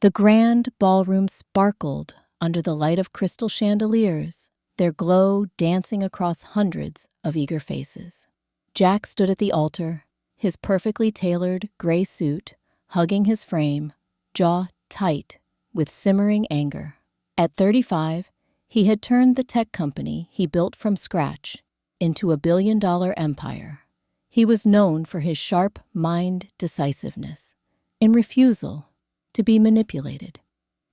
The grand ballroom sparkled under the light of crystal chandeliers, their glow dancing across hundreds of eager faces. Jack stood at the altar, his perfectly tailored gray suit hugging his frame, jaw tight with simmering anger. At 35, he had turned the tech company he built from scratch into a billion-dollar empire. He was known for his sharp mind decisiveness and refusal to be manipulated.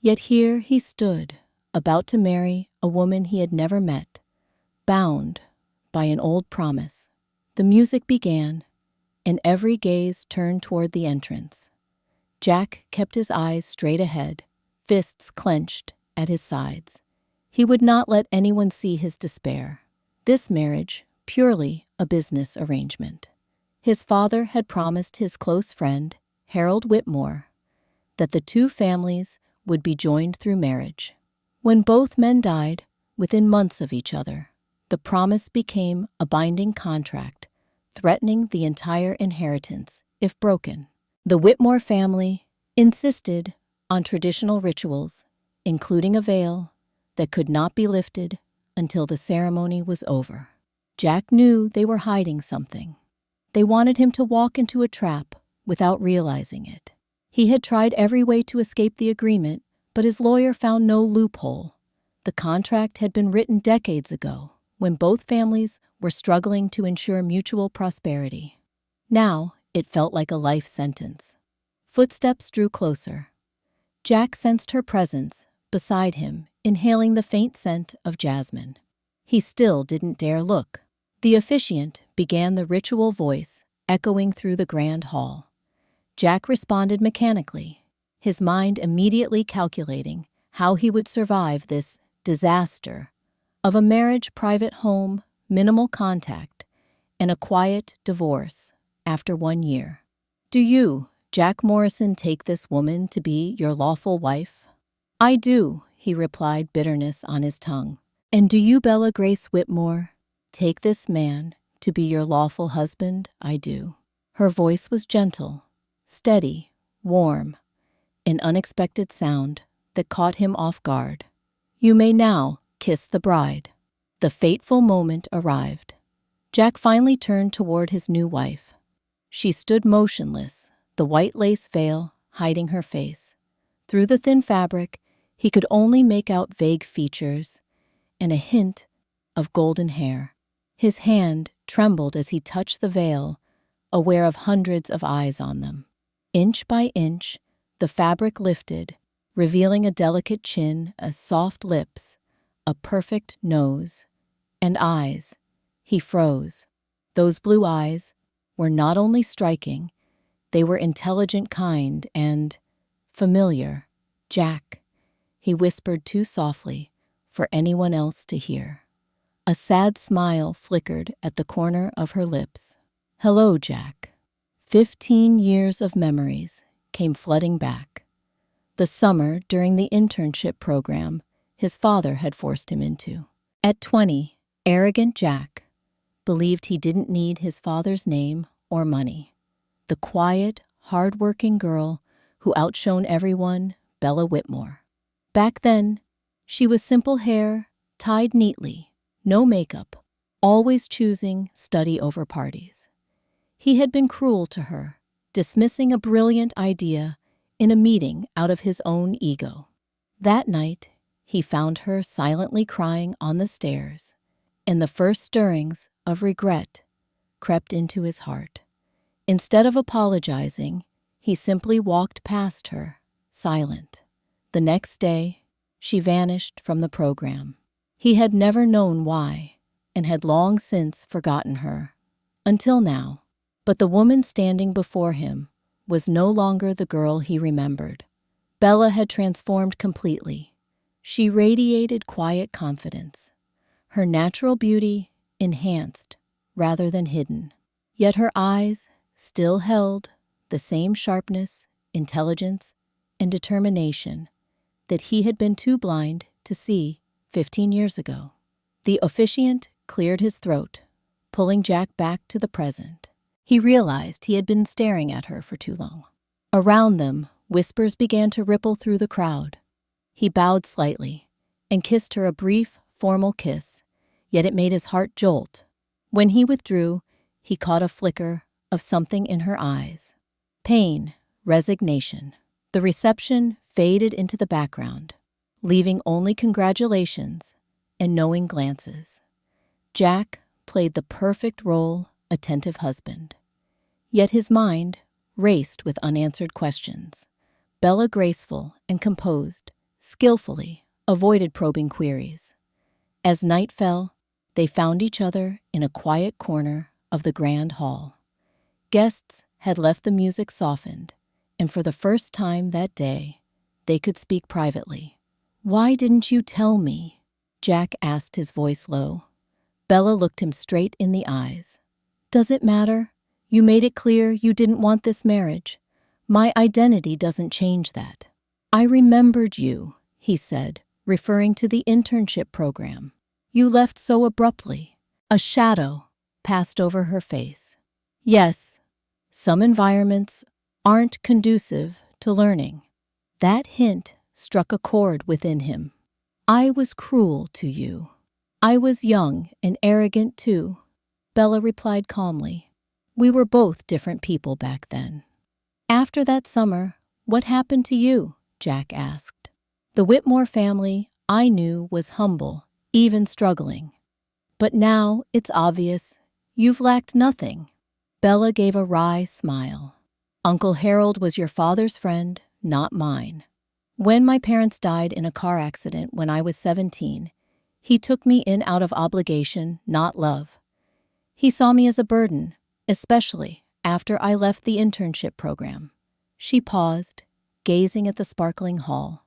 Yet here he stood, about to marry a woman he had never met, bound by an old promise. The music began, and every gaze turned toward the entrance. Jack kept his eyes straight ahead, fists clenched at his sides. He would not let anyone see his despair. This marriage, purely a business arrangement. His father had promised his close friend, Harold Whitmore, that the two families would be joined through marriage. When both men died within months of each other, the promise became a binding contract, threatening the entire inheritance if broken. The Whitmore family insisted on traditional rituals, including a veil that could not be lifted until the ceremony was over. Jack knew they were hiding something. They wanted him to walk into a trap without realizing it. He had tried every way to escape the agreement, but his lawyer found no loophole. The contract had been written decades ago, when both families were struggling to ensure mutual prosperity. Now, it felt like a life sentence. Footsteps drew closer. Jack sensed her presence beside him, inhaling the faint scent of jasmine. He still didn't dare look. The officiant began the ritual voice, echoing through the grand hall. Jack responded mechanically, his mind immediately calculating how he would survive this disaster of a marriage, private home, minimal contact, and a quiet divorce after 1 year. "Do you, Jack Morrison, take this woman to be your lawful wife?" "I do," he replied, bitterness on his tongue. "And do you, Bella Grace Whitmore, take this man to be your lawful husband?" "I do." Her voice was gentle, steady, warm, an unexpected sound that caught him off guard. "You may now kiss the bride." The fateful moment arrived. Jack finally turned toward his new wife. She stood motionless, the white lace veil hiding her face. Through the thin fabric, he could only make out vague features and a hint of golden hair. His hand trembled as he touched the veil, aware of hundreds of eyes on them. Inch by inch, the fabric lifted, revealing a delicate chin, a soft lips, a perfect nose, and eyes. He froze. Those blue eyes were not only striking, they were intelligent, kind, and familiar. "Jack," he whispered too softly for anyone else to hear. A sad smile flickered at the corner of her lips. "Hello, Jack." 15 years of memories came flooding back. The summer during the internship program his father had forced him into. At 20, arrogant Jack believed he didn't need his father's name or money. The quiet, hard-working girl who outshone everyone, Bella Whitmore. Back then, she was simple hair, tied neatly, no makeup, always choosing study over parties. He had been cruel to her, dismissing a brilliant idea in a meeting out of his own ego. That night, he found her silently crying on the stairs, and the first stirrings of regret crept into his heart. Instead of apologizing, he simply walked past her, silent. The next day, she vanished from the program. He had never known why, and had long since forgotten her, until now. But the woman standing before him was no longer the girl he remembered. Bella had transformed completely. She radiated quiet confidence, her natural beauty enhanced rather than hidden. Yet her eyes still held the same sharpness, intelligence, and determination that he had been too blind to see 15 years ago. The officiant cleared his throat, pulling Jack back to the present. He realized he had been staring at her for too long. Around them whispers began to ripple through the crowd. He bowed slightly and kissed her a brief, formal kiss, yet it made his heart jolt. When he withdrew, he caught a flicker of something in her eyes. Pain, resignation. The reception faded into the background, leaving only congratulations and knowing glances. Jack played the perfect role, attentive husband. Yet his mind raced with unanswered questions. Bella, graceful and composed, skillfully avoided probing queries. As night fell, they found each other in a quiet corner of the grand hall. Guests had left, the music softened, and for the first time that day, they could speak privately. "Why didn't you tell me?" Jack asked, his voice low. Bella looked him straight in the eyes. "Does it matter? You made it clear you didn't want this marriage. My identity doesn't change that." "I remembered you," he said, referring to the internship program. "You left so abruptly." A shadow passed over her face. "Yes, some environments aren't conducive to learning." That hint struck a chord within him. "I was cruel to you." "I was young and arrogant too," Bella replied calmly. "We were both different people back then." "After that summer, what happened to you?" Jack asked. "The Whitmore family I knew was humble, even struggling. But now it's obvious you've lacked nothing." Bella gave a wry smile. "Uncle Harold was your father's friend, not mine. When my parents died in a car accident when I was 17, he took me in out of obligation, not love. He saw me as a burden, especially after I left the internship program." She paused, gazing at the sparkling hall.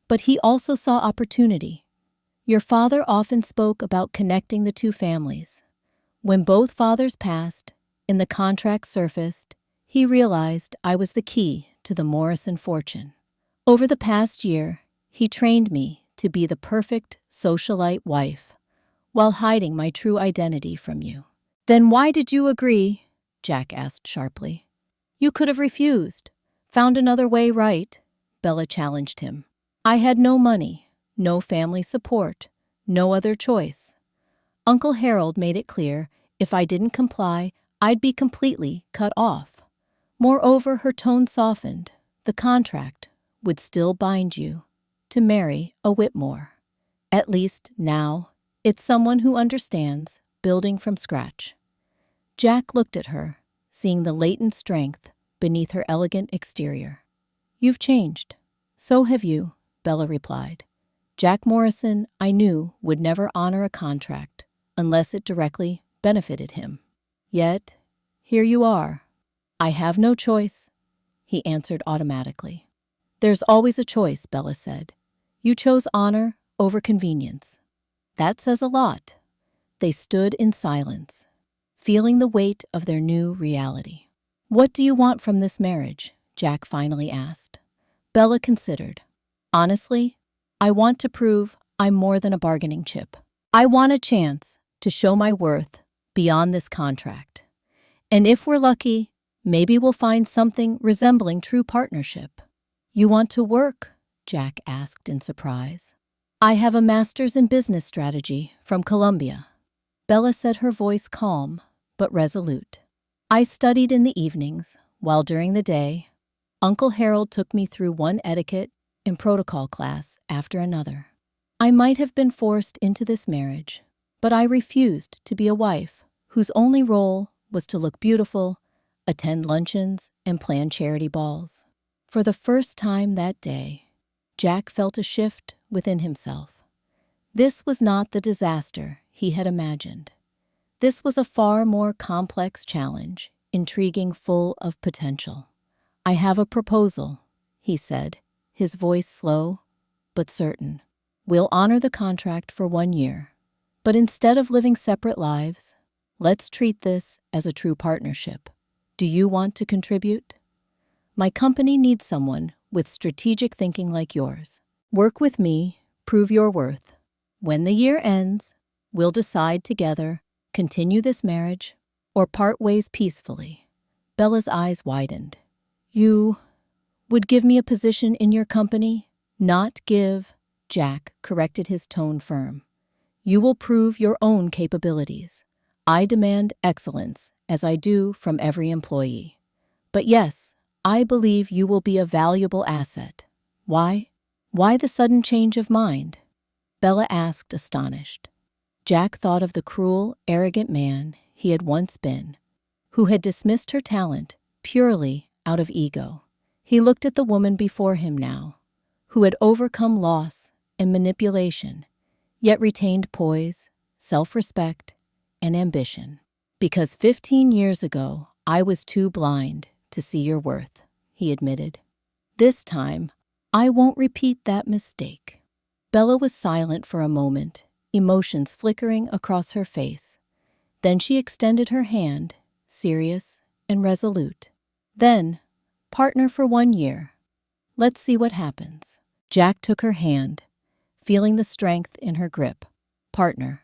"But he also saw opportunity. Your father often spoke about connecting the two families. When both fathers passed and the contract surfaced, he realized I was the key to the Morrison fortune. Over the past year, he trained me to be the perfect socialite wife while hiding my true identity from you." "Then why did you agree?" Jack asked sharply. "You could have refused, found another way, right?" Bella challenged him. "I had no money, no family support, no other choice. Uncle Harold made it clear if I didn't comply, I'd be completely cut off. Moreover," her tone softened, "the contract would still bind you to marry a Whitmore. At least now, it's someone who understands building from scratch." Jack looked at her, seeing the latent strength beneath her elegant exterior. "You've changed. So have you," Bella replied. "Jack Morrison, I knew, would never honor a contract unless it directly benefited him. Yet, here you are." "I have no choice," he answered automatically. "There's always a choice," Bella said. "You chose honor over convenience." "That says a lot." They stood in silence, feeling the weight of their new reality. "What do you want from this marriage?" Jack finally asked. Bella considered. "Honestly, I want to prove I'm more than a bargaining chip. I want a chance to show my worth beyond this contract. And if we're lucky, maybe we'll find something resembling true partnership." "You want to work?" Jack asked in surprise. "I have a master's in business strategy from Columbia." Bella said, her voice calm but resolute. "I studied in the evenings, while during the day, Uncle Harold took me through one etiquette and protocol class after another. I might have been forced into this marriage, but I refused to be a wife whose only role was to look beautiful, attend luncheons, and plan charity balls." For the first time that day, Jack felt a shift within himself. This was not the disaster he had imagined. This was a far more complex challenge, intriguing, full of potential. "I have a proposal," he said, his voice slow but certain. "We'll honor the contract for 1 year, but instead of living separate lives, let's treat this as a true partnership. Do you want to contribute? My company needs someone with strategic thinking like yours. Work with me, prove your worth. When the year ends, we'll decide together, continue this marriage, or part ways peacefully." Bella's eyes widened. "You Would give me a position in your company, not give, Jack corrected, his tone firm. You will prove your own capabilities. I demand excellence, as I do from every employee. But yes, I believe you will be a valuable asset. Why? Why the sudden change of mind? Bella asked, astonished. Jack thought of the cruel, arrogant man he had once been, who had dismissed her talent purely out of ego. He looked at the woman before him now, who had overcome loss and manipulation, yet retained poise, self-respect, and ambition. Because 15 years ago, I was too blind to see your worth, he admitted. This time, I won't repeat that mistake. Bella was silent for a moment, emotions flickering across her face. Then she extended her hand, serious and resolute. Then, partner for 1 year. Let's see what happens. Jack took her hand, feeling the strength in her grip. Partner.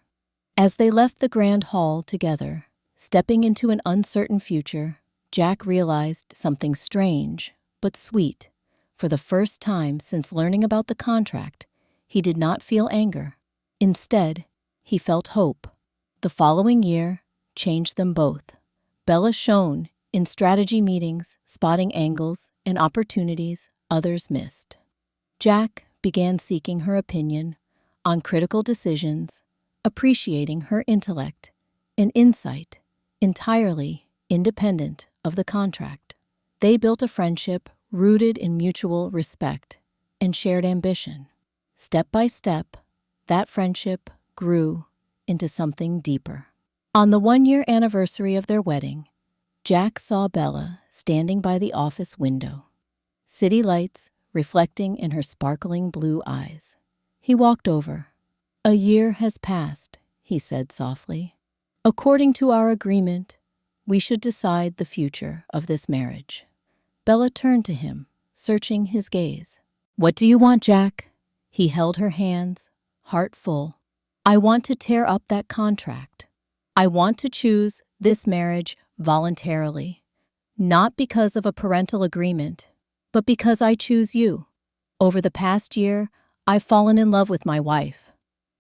As they left the grand hall together, stepping into an uncertain future, Jack realized something strange but sweet. For the first time since learning about the contract, he did not feel anger. Instead, he felt hope. The following year changed them both. Bella shone in strategy meetings, spotting angles and opportunities others missed. Jack began seeking her opinion on critical decisions, appreciating her intellect and insight, entirely independent of the contract. They built a friendship rooted in mutual respect and shared ambition. Step by step, that friendship grew into something deeper. On the 1-year anniversary of their wedding, Jack saw Bella standing by the office window, city lights reflecting in her sparkling blue eyes. He walked over. "A year has passed," he said softly. "According to our agreement, we should decide the future of this marriage." Bella turned to him, searching his gaze. "What do you want, Jack?" He held her hands, heart full. "I want to tear up that contract. I want to choose this marriage voluntarily, not because of a parental agreement, but because I choose you. Over the past year, I've fallen in love with my wife."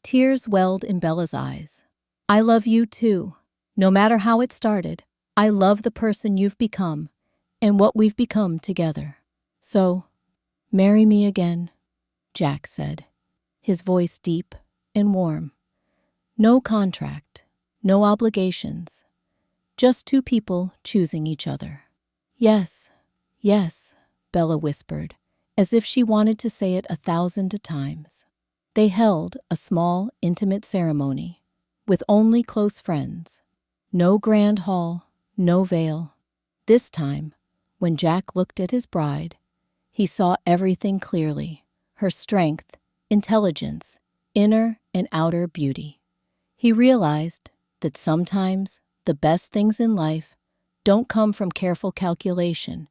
Tears welled in Bella's eyes. "I love you too. No matter how it started, I love the person you've become and what we've become together. So, marry me again," Jack said, his voice deep and warm. No contract, no obligations, just two people choosing each other. "Yes, yes," Bella whispered, as if she wanted to say it 1,000 times. They held a small, intimate ceremony, with only close friends. No grand hall, no veil. This time, when Jack looked at his bride, he saw everything clearly: her strength, intelligence, inner and outer beauty. He realized that sometimes the best things in life don't come from careful calculation,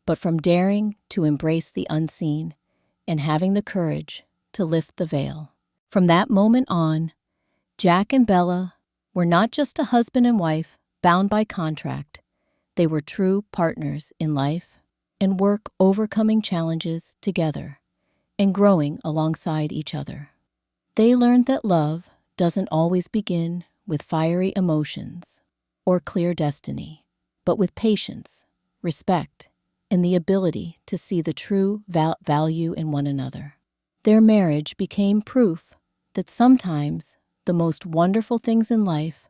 but from daring to embrace the unseen and having the courage to lift the veil. From that moment on, Jack and Bella were not just a husband and wife bound by contract. They were true partners in life and work, overcoming challenges together and growing alongside each other. They learned that love doesn't always begin with fiery emotions or clear destiny, but with patience, respect, and the ability to see the true value in one another. Their marriage became proof that sometimes the most wonderful things in life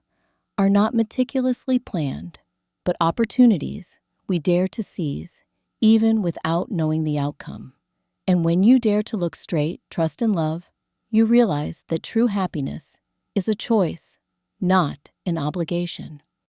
are not meticulously planned, but opportunities we dare to seize, even without knowing the outcome. And when you dare to look straight, trust and love, you realize that true happiness is a choice, not an obligation.